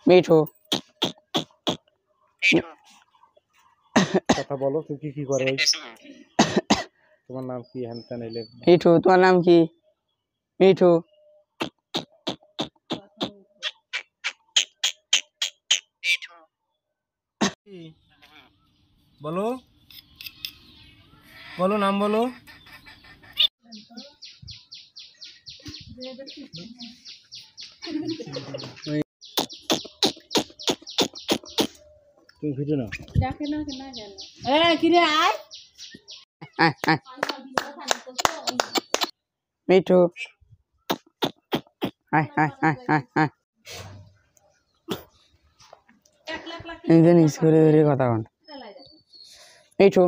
মিঠু কথা বলো, তুমি কি কি করো? তোমার নাম কি? হ্যানতা নাইলে মিঠু, তোমার নাম কি? মিঠু বলো, বলো নাম বলো। তুমি ভিডিও নাও। মিঠু হায় হায় হায় হায় হায় ধরে ধরে কথা বল। মিঠু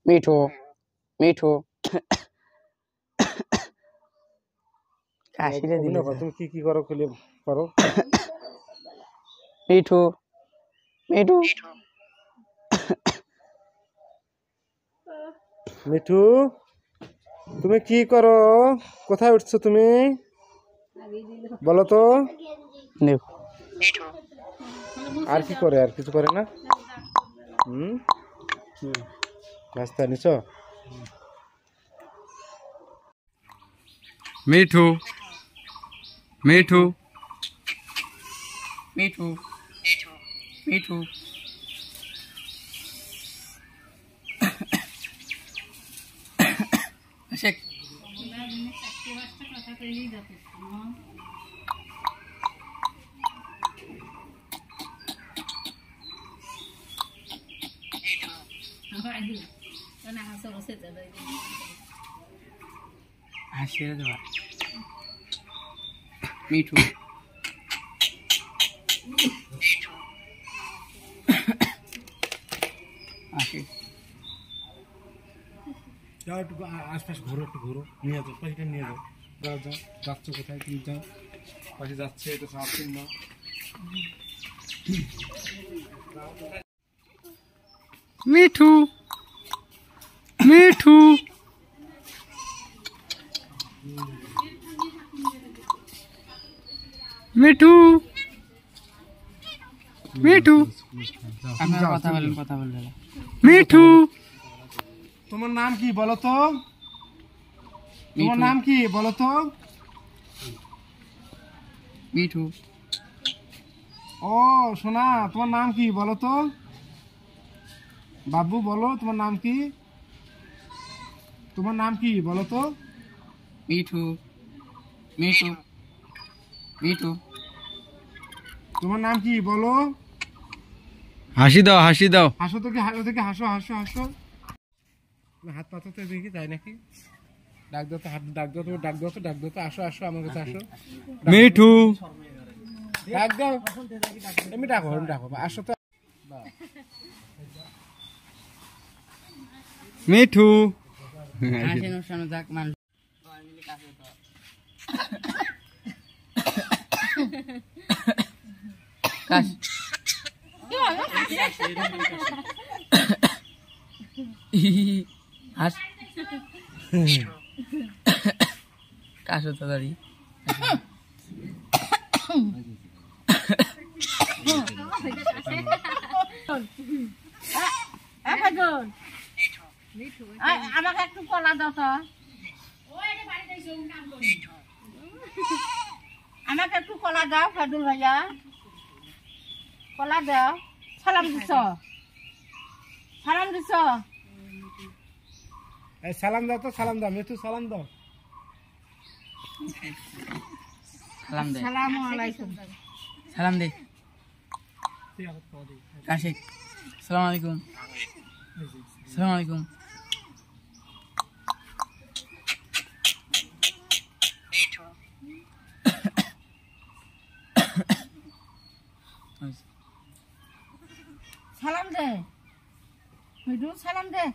মিঠু মিঠু কাশিটা দিলে তুমি কি কি করো খেলে করো? মিঠু মিঠু মিঠু, তুমি কি করো? কোথায় উঠছো তুমি? বলো তো। দেখো আর কি করে? আর কিছু করে না? রাস্তা নিছ? মিঠু মিঠু মিঠু মিঠু শেখ হাসিয়ে দেওয়া। মিঠু আসি যাও একটু আশপাশ ঘুরো, একটু ঘুরো, নিয়ে যাও পাখিটা, নিয়ে যাও। যাও যাও, যাচ্ছ কোথায় তুমি? যাও, পাখি যাচ্ছে, এটা সাপ চিহ্ন। মিঠু মিঠু মিঠু মিঠু আপনারা কথা বলেন, কথা বলবেন। মিঠু তোমার নাম কি বলো তো? তোমার নাম কি বলো তো? মিঠু ও সোনা, তোমার নাম কি বলো তো? বাবু বলো, তোমার নাম কি? তোমার নাম কি বলো তো? মিঠু মিঠু মিঠু তোমার নাম কি বলো? হাসি দাও, হাসি দাও। হাসো তো, কি হাসো দেখি, হাসো হাসো হাসো। হাত পাতাতে দেখি তাই নাকি? ডাক দাও তো, হাত ডাক দাও তো, ডাক দাও তো, ডাক দাও তো, আসো আসো আমার কাছে আসো। মিঠু ডাক দাও, এমনি ডাকো, এমনি ডাকো, আসো তো। মিঠু হাসি অনুষ্ঠানে যাক মানুষ কাশ হাস কাশো তাড়াতাড়ি। আমাকে একটু কলা দাও তো, আমাকে একটু কলা দাও ফাদুল ভাইয়া, কলা দাও। সালাম দিছ, সালাম দিছ। এই সালাম দাও তো, সালাম দাও, মিঠু সালাম দাও। সালাম দে, সালামু আলাইকুম। সালাম দে কাশিক। সালাম আলাইকুম, সালাম আলাইকুম। সালাম দে মিঠু, সালাম দে।